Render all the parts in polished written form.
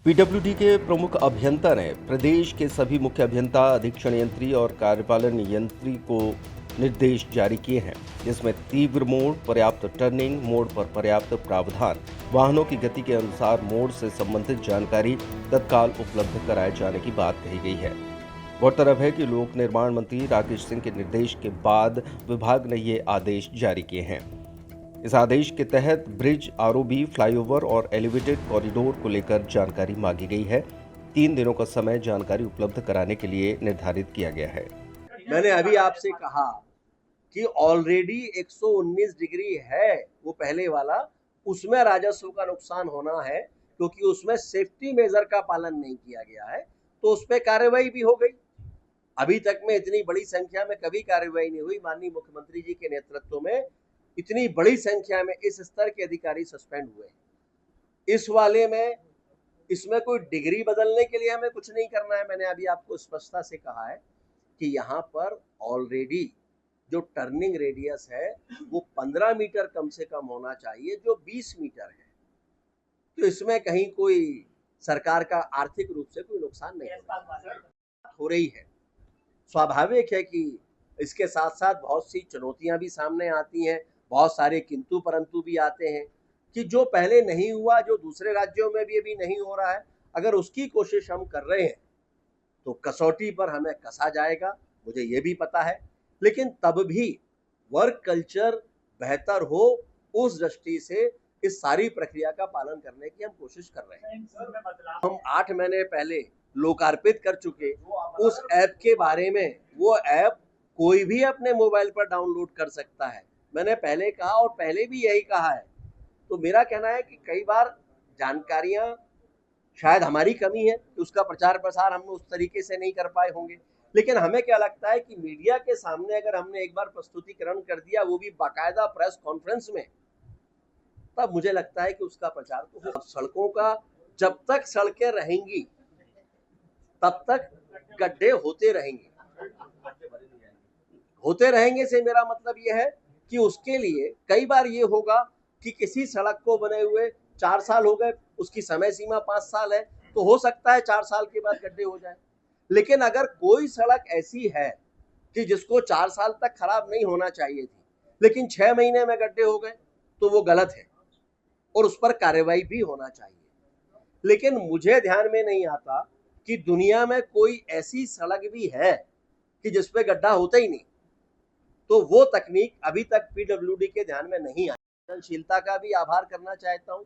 PWD के प्रमुख अभियंता ने प्रदेश के सभी मुख्य अभियंता, अधीक्षण यंत्री और कार्यपालन यंत्री को निर्देश जारी किए हैं, जिसमें तीव्र मोड़, पर्याप्त टर्निंग, मोड़ पर पर्याप्त प्रावधान, वाहनों की गति के अनुसार मोड़ से संबंधित जानकारी तत्काल उपलब्ध कराए जाने की बात कही गई है। गौरतलब है कि लोक निर्माण मंत्री राकेश सिंह के निर्देश के बाद विभाग ने ये आदेश जारी किए हैं। इस आदेश के तहत ब्रिज, आरओबी, फ्लाईओवर और एलिवेटेड कॉरिडोर को लेकर जानकारी मांगी गई है। 3 दिनों का समय जानकारी उपलब्ध कराने के लिए निर्धारित किया गया है। मैंने अभी आपसे कहा कि ऑलरेडी 119 डिग्री है वो पहले वाला, उसमें राजस्व का नुकसान होना है क्योंकि उसमें सेफ्टी मेजर का पालन नहीं किया गया है, तो उस पर कार्रवाई भी हो गई। अभी तक में इतनी बड़ी संख्या में कभी कार्रवाई नहीं हुई। माननीय मुख्यमंत्री जी के नेतृत्व में इतनी बड़ी संख्या में इस स्तर के अधिकारी सस्पेंड हुए। इस वाले में इसमें कोई डिग्री बदलने के लिए हमें कुछ नहीं करना है। मैंने अभी आपको स्पष्टता से कहा है कि यहाँ पर ऑलरेडी जो टर्निंग रेडियस है वो 15 मीटर कम से कम होना चाहिए, जो 20 मीटर है। तो इसमें कहीं कोई सरकार का आर्थिक रूप से कोई नुकसान नहीं हो रही है। स्वाभाविक है कि इसके साथ साथ बहुत सी चुनौतियां भी सामने आती हैं, बहुत सारे किंतु परंतु भी आते हैं कि जो पहले नहीं हुआ, जो दूसरे राज्यों में भी अभी नहीं हो रहा है, अगर उसकी कोशिश हम कर रहे हैं तो कसौटी पर हमें कसा जाएगा, मुझे ये भी पता है। लेकिन तब भी वर्क कल्चर बेहतर हो, उस दृष्टि से इस सारी प्रक्रिया का पालन करने की हम कोशिश कर रहे हैं। हम 8 महीने पहले लोकार्पित कर चुके उस ऐप के बारे में, वो ऐप कोई भी अपने मोबाइल पर डाउनलोड कर सकता है। मैंने पहले कहा और पहले भी यही कहा है। तो मेरा कहना है कि कई बार जानकारियां शायद हमारी कमी है कि उसका प्रचार प्रसार हम उस तरीके से नहीं कर पाए होंगे, लेकिन हमें क्या लगता है कि मीडिया के सामने अगर हमने एक बार प्रस्तुतिकरण कर दिया, वो भी बाकायदा प्रेस कॉन्फ्रेंस में, तब मुझे लगता है कि उसका प्रचार तो हो। सड़कों का जब तक सड़कें रहेंगी तब तक गड्ढे होते रहेंगे से मेरा मतलब यह है कि उसके लिए कई बार ये होगा कि किसी सड़क को बने हुए 4 साल हो गए, उसकी समय सीमा 5 साल है, तो हो सकता है 4 साल के बाद गड्ढे हो जाए। लेकिन अगर कोई सड़क ऐसी है कि जिसको 4 साल तक खराब नहीं होना चाहिए थी, लेकिन 6 महीने में गड्ढे हो गए, तो वो गलत है और उस पर कार्रवाई भी होना चाहिए। लेकिन मुझे ध्यान में नहीं आता कि दुनिया में कोई ऐसी सड़क भी है कि जिसपे गड्ढा होता ही नहीं। तो वो तकनीक अभी तक पीडब्ल्यूडी के ध्यान में नहीं आई। संवेदनशीलता का भी आभार करना चाहता हूँ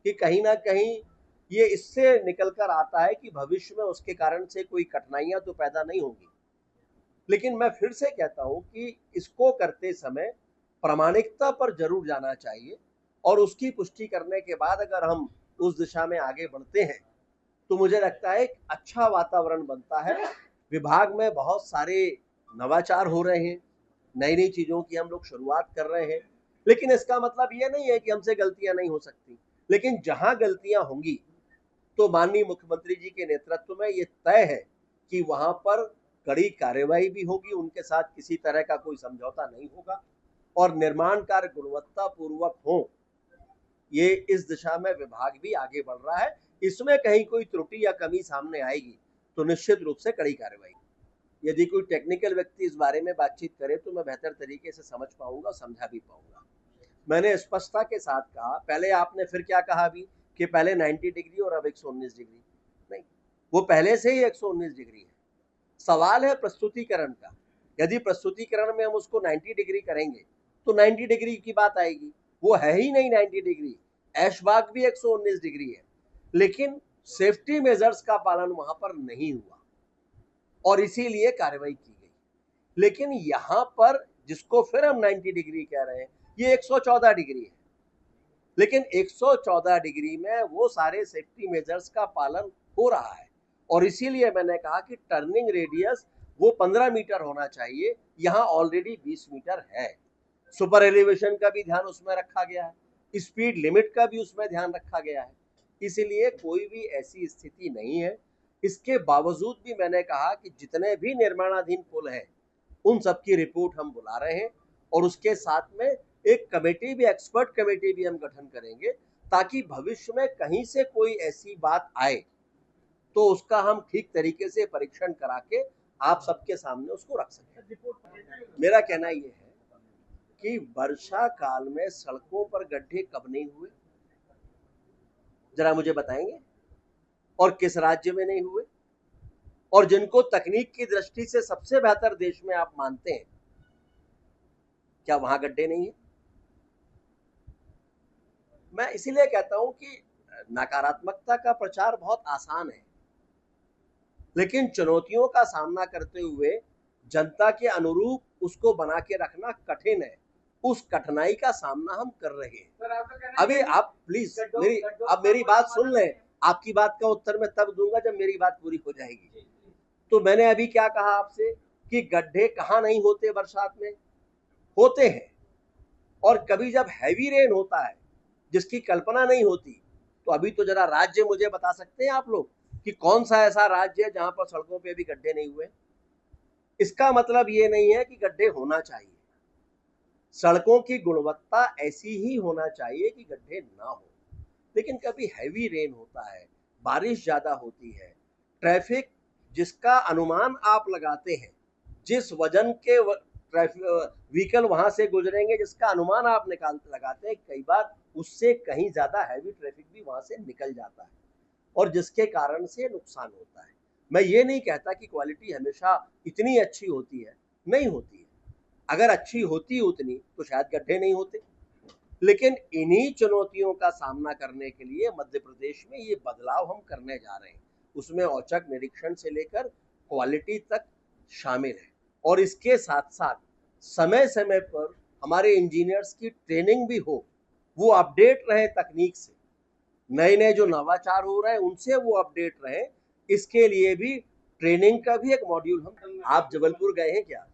कि कहीं ना कहीं ये इससे निकल कर आता है कि भविष्य में उसके कारण से कोई कठिनाइयां तो पैदा नहीं होंगी। लेकिन मैं फिर से कहता हूं कि इसको करते समय प्रामाणिकता पर जरूर जाना चाहिए और उसकी पुष्टि करने के बाद अगर हम उस दिशा में आगे बढ़ते हैं तो मुझे लगता है एक अच्छा वातावरण बनता है। विभाग में बहुत सारे नवाचार हो रहे हैं, नई नई चीजों की हम लोग शुरुआत कर रहे हैं, लेकिन इसका मतलब ये नहीं है कि हमसे गलतियां नहीं हो सकती। लेकिन जहां गलतियां होंगी तो माननीय मुख्यमंत्री जी के नेतृत्व में ये तय है कि वहां पर कड़ी कार्रवाई भी होगी, उनके साथ किसी तरह का कोई समझौता नहीं होगा और निर्माण कार्य गुणवत्ता पूर्वक हो, ये इस दिशा में विभाग भी आगे बढ़ रहा है। इसमें कहीं कोई त्रुटि या कमी सामने आएगी तो निश्चित रूप से कड़ी कार्रवाई। यदि कोई टेक्निकल व्यक्ति इस बारे में बातचीत करे तो मैं बेहतर तरीके से समझ पाऊंगा, समझा भी पाऊंगा। मैंने स्पष्टता के साथ कहा, पहले आपने फिर क्या कहा अभी कि पहले 90 डिग्री और अब 119 डिग्री। नहीं, वो पहले से ही 119 डिग्री है। सवाल है प्रस्तुतिकरण का। यदि प्रस्तुतिकरण में हम उसको 90 डिग्री करेंगे तो 90 डिग्री की बात आएगी, वो है ही नहीं 90 डिग्री। ऐशबाग भी 119 डिग्री है, लेकिन सेफ्टी मेजर्स का पालन वहां पर नहीं हुआ और इसीलिए कार्रवाई की गई। लेकिन यहां पर जिसको फिर हम 90 डिग्री कह रहे हैं, ये 114 डिग्री है, लेकिन 114 डिग्री में वो सारे सेफ्टी मेजर्स का पालन हो रहा है और इसीलिए मैंने कहा कि टर्निंग रेडियस वो 15 मीटर होना चाहिए, यहाँ ऑलरेडी 20 मीटर है। सुपर एलिवेशन का भी ध्यान उसमें रखा गया है, स्पीड लिमिट का भी उसमें ध्यान रखा गया है, इसलिए कोई भी ऐसी स्थिति नहीं है। इसके बावजूद भी मैंने कहा कि जितने भी निर्माणाधीन पुल हैं उन सबकी रिपोर्ट हम बुला रहे हैं और उसके साथ में एक कमेटी भी, एक्सपर्ट कमेटी भी हम गठन करेंगे ताकि भविष्य में कहीं से कोई ऐसी बात आए तो उसका हम ठीक तरीके से परीक्षण करा के आप सबके सामने उसको रख सकें। मेरा कहना यह है कि वर्षा काल में सड़कों पर गड्ढे कब नहीं हुए, जरा मुझे बताएंगे, और किस राज्य में नहीं हुए, और जिनको तकनीक की दृष्टि से सबसे बेहतर देश में आप मानते हैं, क्या वहां गड्ढे नहीं है? मैं इसीलिए कहता हूं कि नकारात्मकता का प्रचार बहुत आसान है, लेकिन चुनौतियों का सामना करते हुए जनता के अनुरूप उसको बना के रखना कठिन है। उस कठिनाई का सामना हम कर रहे हैं। अभी आप प्लीज मेरी बात सुन लें। आपकी बात का उत्तर मैं तब दूंगा जब मेरी बात पूरी हो जाएगी। तो मैंने अभी क्या कहा आपसे कि गड्ढे कहाँ नहीं होते, बरसात में होते हैं, और कभी जब हैवी रेन होता है जिसकी कल्पना नहीं होती, तो अभी तो जरा राज्य मुझे बता सकते हैं आप लोग कि कौन सा ऐसा राज्य है जहां पर सड़कों पे भी गड्ढे नहीं हुए? इसका मतलब ये नहीं है कि गड्ढे होना चाहिए, सड़कों की गुणवत्ता ऐसी ही होना चाहिए कि गड्ढे ना हो। लेकिन कभी हैवी रेन होता है, बारिश ज्यादा होती है, ट्रैफिक जिसका अनुमान आप लगाते हैं, जिस वजन के व्हीकल वहां से गुजरेंगे जिसका अनुमान आप लगाते हैं, कई बार उससे कहीं ज्यादा हैवी ट्रैफिक भी वहां से निकल जाता है और जिसके कारण से नुकसान होता है। मैं ये नहीं कहता कि क्वालिटी हमेशा इतनी अच्छी होती है, नहीं होती है। अगर अच्छी होती उतनी तो शायद गड्ढे नहीं होते। लेकिन इन्हीं चुनौतियों का सामना करने के लिए मध्य प्रदेश में ये बदलाव हम करने जा रहे हैं। उसमें औचक निरीक्षण से लेकर क्वालिटी तक शामिल है, और इसके साथ साथ समय समय पर हमारे इंजीनियर्स की ट्रेनिंग भी हो, वो अपडेट रहे तकनीक से, नए नए जो नवाचार हो रहे हैं उनसे वो अपडेट रहे। इसके लिए भी ट्रेनिंग का भी एक मॉड्यूल हम। आप जबलपुर गए हैं क्या?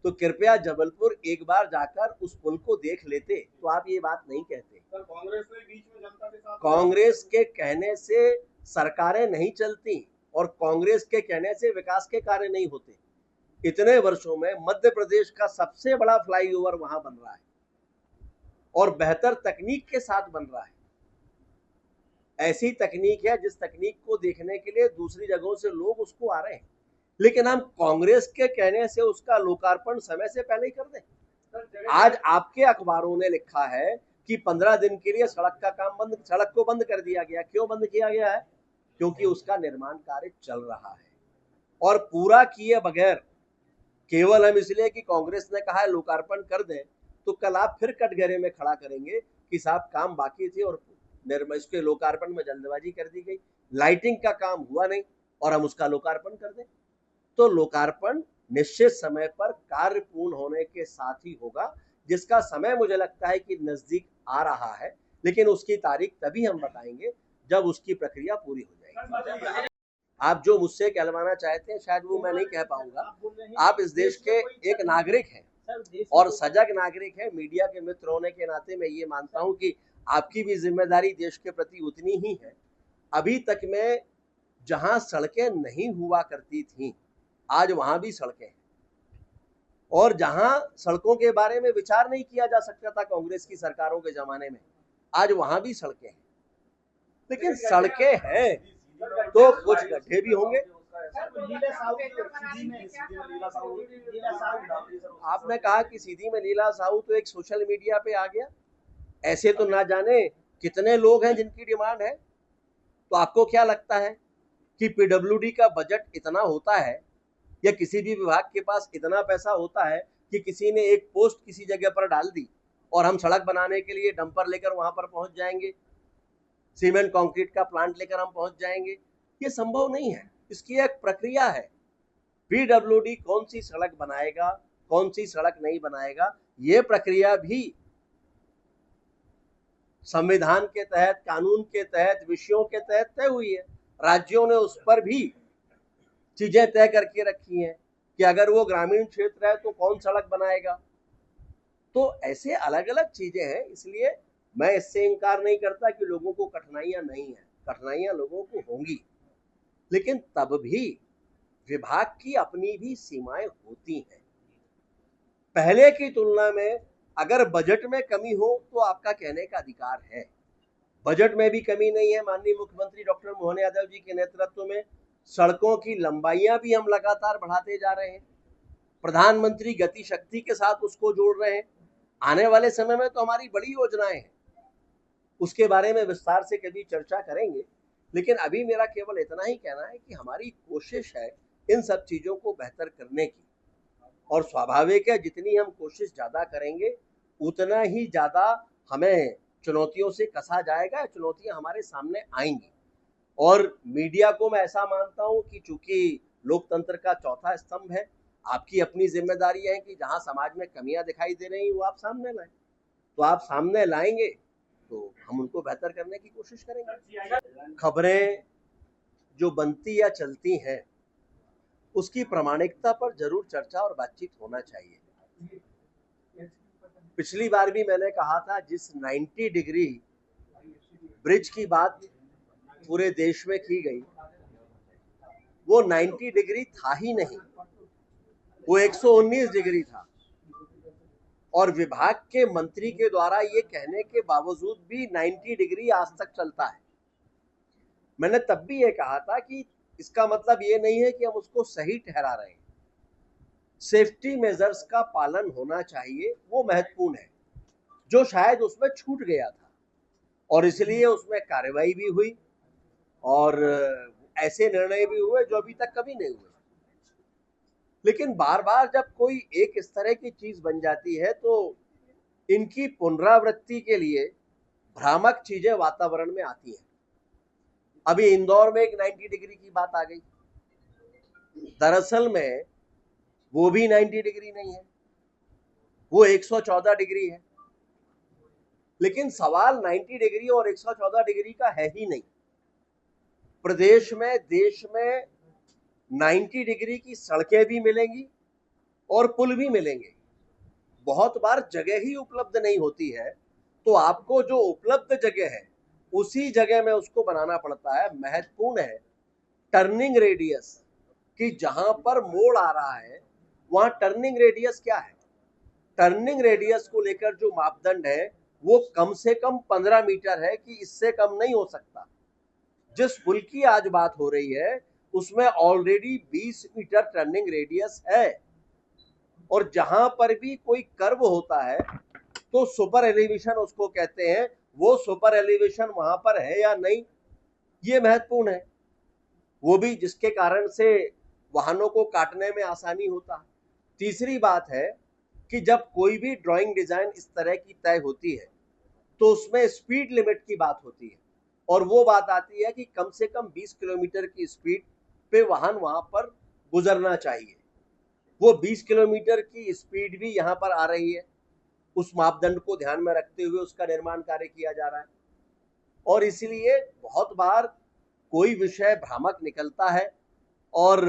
तो कृपया जबलपुर एक बार जाकर उस पुल को देख लेते तो आप ये बात नहीं कहते। सर, कांग्रेस ने बीच में जनता के साथ, कांग्रेस के कहने से सरकारें नहीं चलती और कांग्रेस के कहने से विकास के कार्य नहीं होते। इतने वर्षों में मध्य प्रदेश का सबसे बड़ा फ्लाईओवर वहां बन रहा है और बेहतर तकनीक के साथ बन रहा है। ऐसी तकनीक है जिस तकनीक को देखने के लिए दूसरी जगहों से लोग उसको आ रहे हैं, लेकिन हम कांग्रेस के कहने से उसका लोकार्पण समय से पहले ही कर दें। आज आपके अखबारों ने लिखा है कि 15 दिन के लिए सड़क का काम बंद, सड़क को बंद कर दिया गया। क्यों बंद किया गया है? क्योंकि उसका निर्माण कार्य चल रहा है और पूरा किए बगैर केवल हम इसलिए कि कांग्रेस ने कहा है लोकार्पण कर दें, तो कल आप फिर कटघरे में खड़ा करेंगे कि साहब काम बाकी थे और इसके लोकार्पण में जल्दबाजी कर दी गई, लाइटिंग का काम हुआ नहीं और हम उसका लोकार्पण कर दें। तो लोकार्पण निश्चित समय पर कार्य पूर्ण होने के साथ ही होगा, जिसका समय मुझे लगता है कि नजदीक आ रहा है, लेकिन उसकी तारीख तभी हम बताएंगे जब उसकी प्रक्रिया पूरी हो जाएगी। आप जो मुझसे कहलवाना चाहते हैं शायद वो मैं नहीं कह पाऊंगा। आप इस देश के एक नागरिक हैं और सजग नागरिक हैं। मीडिया के मित्र होने के नाते मैं ये मानता हूं कि आपकी भी जिम्मेदारी देश के प्रति उतनी ही है। अभी तक में जहां सड़कें नहीं हुआ करती थी, आज वहां भी सड़कें हैं, और जहां सड़कों के बारे में विचार नहीं किया जा सकता था कांग्रेस की सरकारों के जमाने में, आज वहां भी सड़कें हैं। लेकिन सड़कें हैं तो कुछ गड्ढे भी होंगे। आपने कहा कि सीधी में लीला साहू तो एक सोशल मीडिया पे आ गया। ऐसे तो ना जाने कितने लोग हैं जिनकी डिमांड है। तो आपको क्या लगता है कि पीडब्ल्यूडी का बजट इतना होता है या किसी भी विभाग के पास इतना पैसा होता है कि किसी ने एक पोस्ट किसी जगह पर डाल दी और हम सड़क बनाने के लिए डंपर लेकर वहां पर पहुंच जाएंगे, सीमेंट कंक्रीट का प्लांट लेकर हम पहुंच जाएंगे? ये संभव नहीं है। इसकी एक प्रक्रिया है। पीडब्ल्यूडी कौन सी सड़क बनाएगा, कौन सी सड़क नहीं बनाएगा, ये प्रक्रिया भी संविधान के तहत, कानून के तहत, विषयों के तहत तय हुई है। राज्यों ने उस पर भी चीजें तय करके रखी हैं कि अगर वो ग्रामीण क्षेत्र है तो कौन सड़क बनाएगा। तो ऐसे अलग अलग चीजें हैं। इसलिए मैं इससे इनकार नहीं करता कि लोगों को कठिनाइयां नहीं है, कठिनाइयां लोगों को होंगी, लेकिन तब भी विभाग की अपनी भी सीमाएं होती हैं। पहले की तुलना में अगर बजट में कमी हो तो आपका कहने का अधिकार है, बजट में भी कमी नहीं है। माननीय मुख्यमंत्री डॉक्टर मोहन यादव जी के नेतृत्व में सड़कों की लंबाइयां भी हम लगातार बढ़ाते जा रहे हैं। प्रधानमंत्री गति शक्ति के साथ उसको जोड़ रहे हैं। आने वाले समय में तो हमारी बड़ी योजनाएं हैं, उसके बारे में विस्तार से कभी चर्चा करेंगे। लेकिन अभी मेरा केवल इतना ही कहना है कि हमारी कोशिश है इन सब चीजों को बेहतर करने की, और स्वाभाविक है जितनी हम कोशिश ज्यादा करेंगे उतना ही ज्यादा हमें चुनौतियों से कसा जाएगा, चुनौतियां हमारे सामने आएंगी। और मीडिया को मैं ऐसा मानता हूं कि चूंकि लोकतंत्र का चौथा स्तंभ है, आपकी अपनी जिम्मेदारी है कि जहां समाज में कमियां दिखाई दे रही वो आप सामने लाएं। तो आप सामने लाएंगे तो हम उनको बेहतर करने की कोशिश करेंगे। खबरें जो बनती या चलती हैं उसकी प्रामाणिकता पर जरूर चर्चा और बातचीत होना चाहिए। पिछली बार भी मैंने कहा था, जिस 90 डिग्री ब्रिज की बात पूरे देश में की गई, वो 90 डिग्री था ही नहीं, वो 119 डिग्री था। और विभाग के मंत्री के द्वारा ये कहने के बावजूद भी 90 डिग्री आज तक चलता है। मैंने तब भी ये कहा था कि इसका मतलब ये नहीं है कि हम उसको सही ठहरा रहे हैं। सेफ्टी मेजर्स का पालन होना चाहिए, वो महत्वपूर्ण है, जो शायद उसमें छूट गया था और इसलिए उसमें कार्रवाई भी हुई और ऐसे निर्णय भी हुए जो अभी तक कभी नहीं हुए। लेकिन बार बार जब कोई एक इस तरह की चीज बन जाती है तो इनकी पुनरावृत्ति के लिए भ्रामक चीजें वातावरण में आती हैं। अभी इंदौर में एक 90 डिग्री की बात आ गई, दरअसल में वो भी 90 डिग्री नहीं है, वो 114 डिग्री है। लेकिन सवाल 90 डिग्री और 114 डिग्री का है ही नहीं। प्रदेश में, देश में 90 डिग्री की सड़कें भी मिलेंगी और पुल भी मिलेंगे। बहुत बार जगह ही उपलब्ध नहीं होती है, तो आपको जो उपलब्ध जगह है उसी जगह में उसको बनाना पड़ता है। महत्वपूर्ण है टर्निंग रेडियस, कि जहां पर मोड़ आ रहा है वहां टर्निंग रेडियस क्या है। टर्निंग रेडियस को लेकर जो मापदंड है वो कम से कम 15 मीटर है, कि इससे कम नहीं हो सकता। जिस पुल की आज बात हो रही है उसमें ऑलरेडी 20 मीटर टर्निंग रेडियस है। और जहां पर भी कोई कर्व होता है तो सुपर एलिवेशन उसको कहते हैं, वो सुपर एलिवेशन वहां पर है या नहीं, ये महत्वपूर्ण है। वो भी जिसके कारण से वाहनों को काटने में आसानी होता है। तीसरी बात है कि जब कोई भी ड्राइंग डिजाइन इस तरह की तय होती है तो उसमें स्पीड लिमिट की बात होती है, और वो बात आती है कि कम से कम 20 किलोमीटर की स्पीड पे वाहन वहां पर गुजरना चाहिए। वो 20 किलोमीटर की स्पीड भी यहाँ पर आ रही है। उस मापदंड को ध्यान में रखते हुए उसका निर्माण कार्य किया जा रहा है। और इसलिए बहुत बार कोई विषय भ्रामक निकलता है और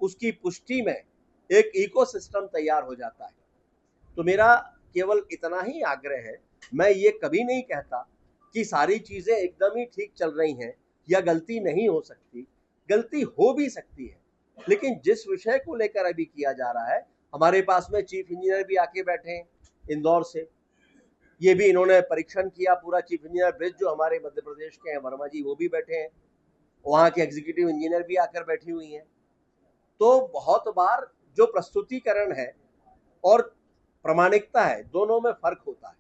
उसकी पुष्टि में एक इकोसिस्टम तैयार हो जाता है। तो मेरा केवल इतना ही आग्रह है, मैं ये कभी नहीं कहता कि सारी चीजें एकदम ही ठीक चल रही हैं या गलती नहीं हो सकती, गलती हो भी सकती है। लेकिन जिस विषय को लेकर अभी किया जा रहा है, हमारे पास में चीफ इंजीनियर भी आके बैठे हैं इंदौर से, ये भी इन्होंने परीक्षण किया पूरा। चीफ इंजीनियर ब्रिज जो हमारे मध्य प्रदेश के हैं, वर्मा जी, वो भी बैठे हैं, वहाँ के एग्जीक्यूटिव इंजीनियर भी आकर बैठी हुई हैं। तो बहुत बार जो प्रस्तुतिकरण है और प्रामाणिकता है, दोनों में फर्क होता है।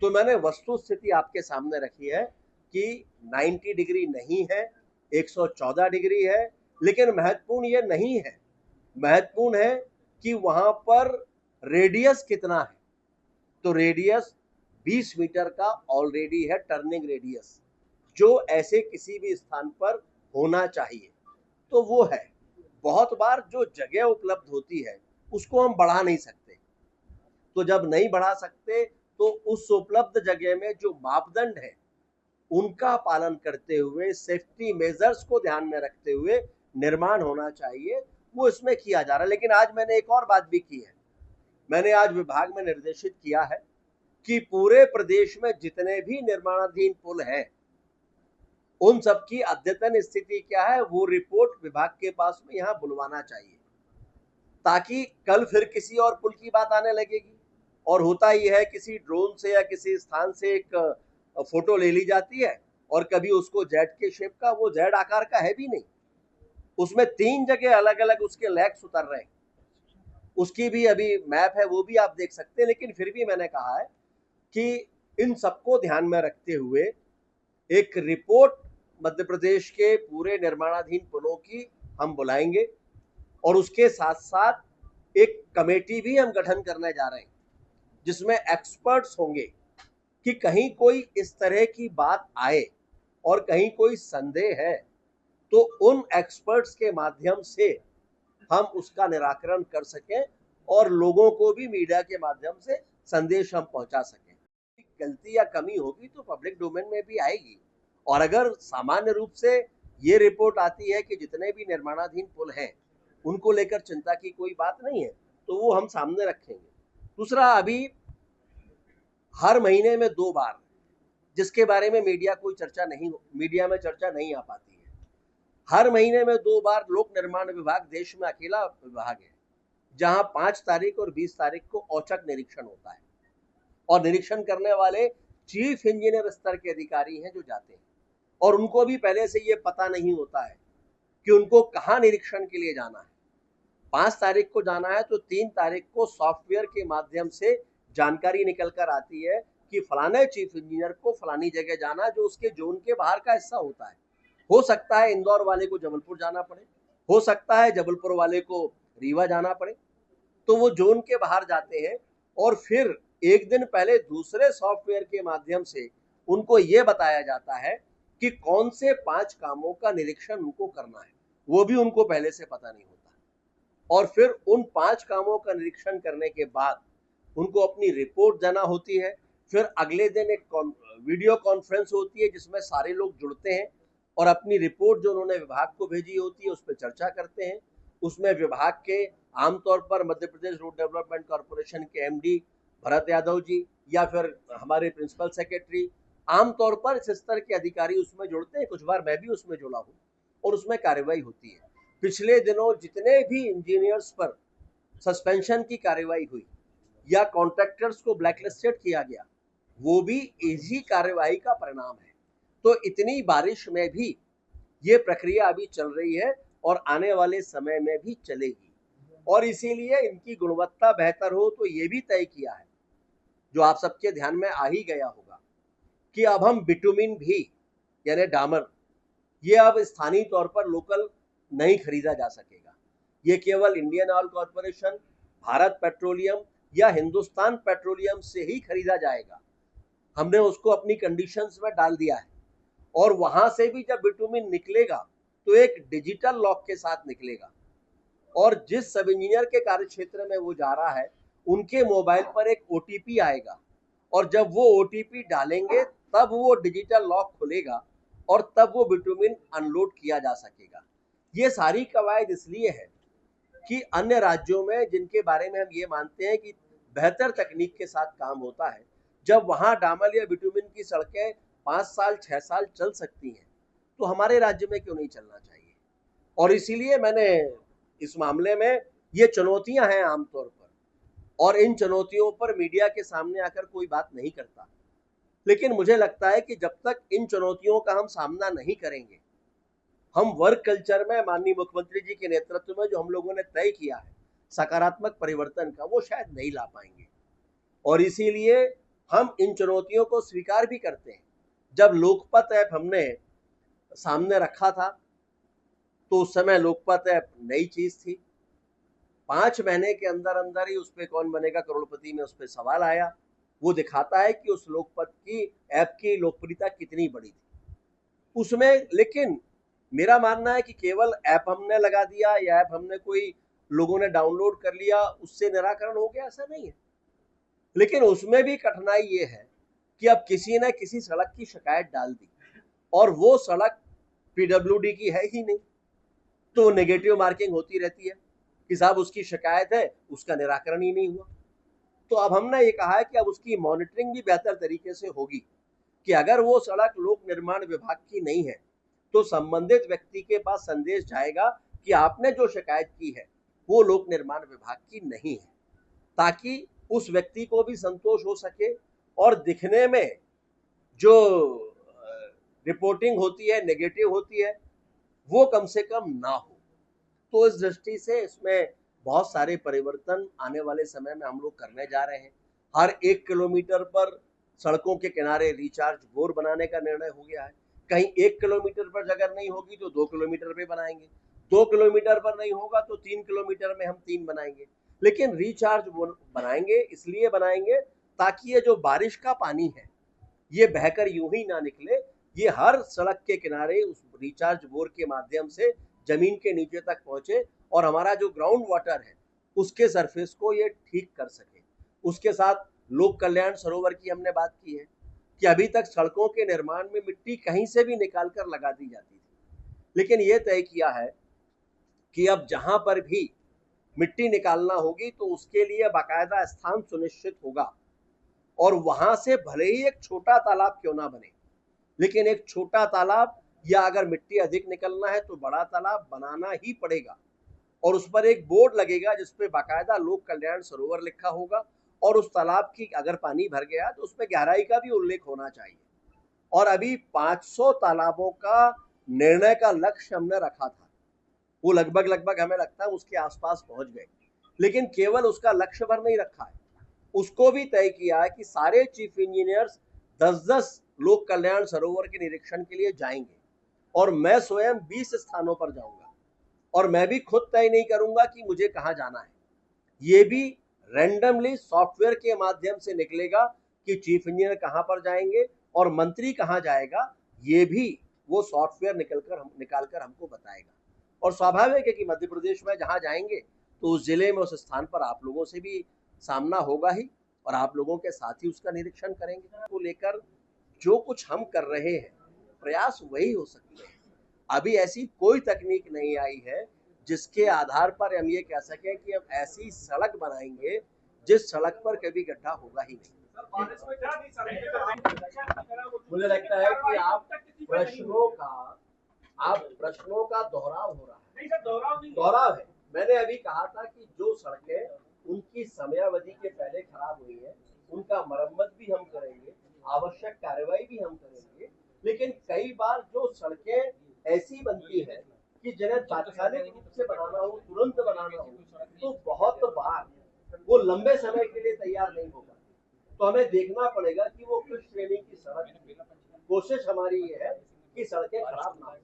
तो मैंने वस्तु स्थिति आपके सामने रखी है कि 90 डिग्री नहीं है, 114 डिग्री है। लेकिन महत्वपूर्ण ये नहीं है, महत्वपूर्ण है कि वहां पर रेडियस कितना है। तो रेडियस 20 मीटर का ऑलरेडी है, टर्निंग रेडियस, जो ऐसे किसी भी स्थान पर होना चाहिए, तो वो है। बहुत बार जो जगह उपलब्ध होती है उसको हम बढ़ा नहीं सकते, तो जब नहीं बढ़ा सकते तो उस उपलब्ध जगह में जो मापदंड है उनका पालन करते हुए, सेफ्टी मेजर्स को ध्यान में रखते हुए निर्माण होना चाहिए, वो इसमें किया जा रहा है। लेकिन आज मैंने एक और बात भी की है, मैंने आज विभाग में निर्देशित किया है कि पूरे प्रदेश में जितने भी निर्माणाधीन पुल हैं उन सब की अद्यतन स्थिति क्या है वो रिपोर्ट विभाग के पास में यहाँ बुलवाना चाहिए, ताकि कल फिर किसी और पुल की बात आने लगेगी। और होता ही है, किसी ड्रोन से या किसी स्थान से एक फोटो ले ली जाती है और कभी उसको जेड के शेप का, वो जेड आकार का है भी नहीं, उसमें 3 जगह अलग अलग उसके लेग्स उतर रहे हैं। उसकी भी अभी मैप है, वो भी आप देख सकते हैं। लेकिन फिर भी मैंने कहा है कि इन सबको ध्यान में रखते हुए एक रिपोर्ट मध्य प्रदेश के पूरे निर्माणाधीन पुलों की हम बुलाएंगे और उसके साथ साथ एक कमेटी भी हम गठन करने जा रहे हैं जिसमें एक्सपर्ट्स होंगे कि कहीं कोई इस तरह की बात आए और कहीं कोई संदेह है तो उन एक्सपर्ट्स के माध्यम से हम उसका निराकरण कर सकें और लोगों को भी मीडिया के माध्यम से संदेश हम पहुंचा सकें। गलती या कमी होगी तो पब्लिक डोमेन में भी आएगी, और अगर सामान्य रूप से ये रिपोर्ट आती है कि जितने भी निर्माणाधीन पुल हैं उनको लेकर चिंता की कोई बात नहीं है तो वो हम सामने रखेंगे। दूसरा, अभी हर महीने में 2 बार जिसके बारे में मीडिया में चर्चा नहीं आ पाती है, हर महीने में 2 बार लोक निर्माण विभाग देश में अकेला विभाग है जहां 5 तारीख और 20 तारीख को औचक निरीक्षण होता है और निरीक्षण करने वाले चीफ इंजीनियर स्तर के अधिकारी हैं जो जाते हैं और उनको भी पहले से ये पता नहीं होता है कि उनको कहाँ निरीक्षण के लिए जाना है। 5 तारीख को जाना है तो 3 तारीख को सॉफ्टवेयर के माध्यम से जानकारी निकल कर आती है कि फलाने चीफ इंजीनियर को फलानी जगह जाना जो उसके जोन के बाहर का हिस्सा होता है। हो सकता है इंदौर वाले को जबलपुर जाना पड़े, हो सकता है जबलपुर वाले को रीवा जाना पड़े, तो वो जोन के बाहर जाते हैं और फिर एक दिन पहले दूसरे सॉफ्टवेयर के माध्यम से उनको ये बताया जाता है कि कौन से 5 कामों का निरीक्षण उनको करना है, वो भी उनको पहले से पता नहीं होता। और फिर उन 5 कामों का निरीक्षण करने के बाद उनको अपनी रिपोर्ट देना होती है। फिर अगले दिन एक वीडियो कॉन्फ्रेंस होती है जिसमें सारे लोग जुड़ते हैं और अपनी रिपोर्ट जो उन्होंने विभाग को भेजी होती है उस पर चर्चा करते हैं। उसमें विभाग के आमतौर पर Madhya Pradesh road development corporation के एमडी भरत यादव जी या फिर हमारे प्रिंसिपल सेक्रेटरी, आमतौर पर इस स्तर के अधिकारी उसमें जुड़ते हैं। कुछ बार मैं भी उसमें जुड़ा हूँ और उसमें कार्रवाई होती है। पिछले दिनों जितने भी इंजीनियर्स पर सस्पेंशन की कार्रवाई हुई या कॉन्ट्रैक्टर्स को ब्लैकलिस्टेड किया गया, वो भी इसी कार्रवाई का परिणाम है। तो इतनी बारिश में भी ये प्रक्रिया अभी चल रही है और आने वाले समय में भी चलेगी, और इसीलिए इनकी गुणवत्ता बेहतर हो तो ये भी तय किया है, जो आप सबके ध्यान में आ ही गया होगा, कि अब हम बिटुमिन भी यानी डामर ये अब स्थानीय तौर पर लोकल नहीं खरीदा जा सकेगा। ये केवल Indian oil corporation, Bharat petroleum या हिंदुस्तान पेट्रोलियम से ही खरीदा जाएगा। हमने उसको अपनी कंडीशंस में डाल दिया है और वहां से भी जब बिटुमिन निकलेगा तो एक डिजिटल लॉक के साथ निकलेगा और जिस सब इंजीनियर के कार्य क्षेत्र में वो जा रहा है उनके मोबाइल पर एक ओटीपी आएगा और जब वो ओटीपी डालेंगे तब वो डिजिटल लॉक खुलेगा और तब वो बिटुमिन अनलोड किया जा सकेगा। ये सारी कवायद इसलिए है कि अन्य राज्यों में जिनके बारे में हम ये मानते हैं कि बेहतर तकनीक के साथ काम होता है, जब वहां डामर या बिटुमिन की सड़कें 5 साल 6 साल चल सकती हैं तो हमारे राज्य में क्यों नहीं चलना चाहिए। और इसीलिए मैंने इस मामले में ये चुनौतियां हैं आमतौर पर, और इन चुनौतियों पर मीडिया के सामने आकर कोई बात नहीं करता। लेकिन मुझे लगता है कि जब तक इन चुनौतियों का हम सामना नहीं करेंगे, हम वर्क कल्चर में माननीय मुख्यमंत्री जी के नेतृत्व में जो हम लोगों ने तय किया है सकारात्मक परिवर्तन का, वो शायद नहीं ला पाएंगे। और इसीलिए हम इन चुनौतियों को स्वीकार भी करते हैं। जब लोकपथ ऐप हमने सामने रखा था तो उस समय लोकपथ ऐप नई चीज थी। 5 महीने के अंदर अंदर ही उस पर कौन बनेगा करोड़पति में उस पर सवाल आया। वो दिखाता है कि उस लोकपथ की ऐप की लोकप्रियता कितनी बड़ी थी उसमें। लेकिन मेरा मानना है कि केवल ऐप हमने लगा दिया या ऐप हमने कोई लोगों ने डाउनलोड कर लिया उससे निराकरण हो गया, ऐसा नहीं है। लेकिन उसमें भी कठिनाई ये है कि अब किसी ने किसी सड़क की शिकायत डाल दी और वो सड़क पीडब्ल्यूडी की है ही नहीं, तो नेगेटिव मार्किंग होती रहती है कि साहब उसकी शिकायत है, उसका निराकरण ही नहीं हुआ। तो अब हमने ये कहा है कि अब उसकी मॉनिटरिंग भी बेहतर तरीके से होगी कि अगर वो सड़क लोक निर्माण विभाग की नहीं है तो संबंधित व्यक्ति के पास संदेश जाएगा कि आपने जो शिकायत की है वो लोक निर्माण विभाग की नहीं है, ताकि उस व्यक्ति को भी संतोष हो सके और दिखने में जो रिपोर्टिंग होती है नेगेटिव होती है वो कम से कम ना हो। तो इस दृष्टि से इसमें बहुत सारे परिवर्तन आने वाले समय में हम लोग करने जा रहे हैं। हर 1 किलोमीटर पर सड़कों के किनारे रिचार्ज बोर बनाने का निर्णय हो गया है। कहीं 1 किलोमीटर पर जगह नहीं होगी तो 2 किलोमीटर पे बनाएंगे, 2 किलोमीटर पर नहीं होगा तो 3 किलोमीटर में हम 3 बनाएंगे। लेकिन रिचार्ज बोर बनाएंगे इसलिए बनाएंगे ताकि ये जो बारिश का पानी है ये बहकर यूं ही ना निकले, ये हर सड़क के किनारे उस रिचार्ज बोर के माध्यम से जमीन के नीचे तक पहुंचे और हमारा जो ग्राउंड वाटर है उसके सरफेस को ये ठीक कर सके। उसके साथ लोक कल्याण सरोवर की हमने बात की है कि अभी तक सड़कों के निर्माण में मिट्टी कहीं से भी निकाल कर लगा दी जाती थी, लेकिन ये तय किया है कि अब जहां पर भी मिट्टी निकालना होगी तो उसके लिए बाकायदा स्थान सुनिश्चित होगा और वहां से भले ही एक छोटा तालाब क्यों ना बने, लेकिन एक छोटा तालाब या अगर मिट्टी अधिक निकलना है तो बड़ा तालाब बनाना ही पड़ेगा और उस पर एक बोर्ड लगेगा जिस पे बाकायदा लोक कल्याण सरोवर लिखा होगा और उस तालाब की अगर पानी भर गया तो उसमें गहराई का भी उल्लेख होना चाहिए। और अभी 500 तालाबों का निर्णय का लक्ष्य हमने रखा था, वो लगभग हमें लगता है उसके आसपास पहुंच गए, लेकिन केवल उसका लक्ष्य भर नहीं रखा है, उसको भी तय किया है कि सारे चीफ इंजीनियर्स 10-10 लोक कल्याण सरोवर के निरीक्षण के लिए जाएंगे और मैं स्वयं 20 स्थानों पर जाऊंगा और मैं भी खुद तय नहीं करूंगा कि मुझे कहां जाना है, ये भी रैंडमली सॉफ्टवेयर के माध्यम से निकलेगा कि चीफ इंजीनियर कहां पर जाएंगे और मंत्री कहां जाएगा, ये भी वो सॉफ्टवेयर निकालकर हमको बताएगा। और स्वाभाविक है कि मध्य प्रदेश में जहां जाएंगे तो उस जिले में उस स्थान पर आप लोगों से भी सामना होगा ही और आप लोगों के साथ ही उसका निरीक्षण करेंगे। को लेकर जो कुछ हम कर रहे हैं प्रयास वही हो सकते हैं। अभी ऐसी कोई तकनीक नहीं आई है जिसके आधार पर हम ये कह सकें कि हम ऐसी सड़क बनाएंगे जिस सड़क पर कभी गड्ढा होगा ही नहीं। मुझे लगता है कि प्रश्नों का दोहराव हो रहा है। दोहराव है। मैंने अभी कहा था कि जो सड़कें उनकी समयावधि के पहले खराब हुई है उनका मरम्मत भी हम करेंगे, आवश्यक कार्रवाई भी हम करेंगे, लेकिन कई बार जो सड़कें ऐसी बनती है कि जिन्हें तात्कालिक रूप से बनाना हो, तुरंत बनाना हो, तो बहुत बार वो लंबे समय के लिए तैयार नहीं होगा। तो हमें देखना पड़ेगा कि वो किस श्रेणी की सड़क है। कोशिश हमारी ये है कि सड़कें खराब ना हो।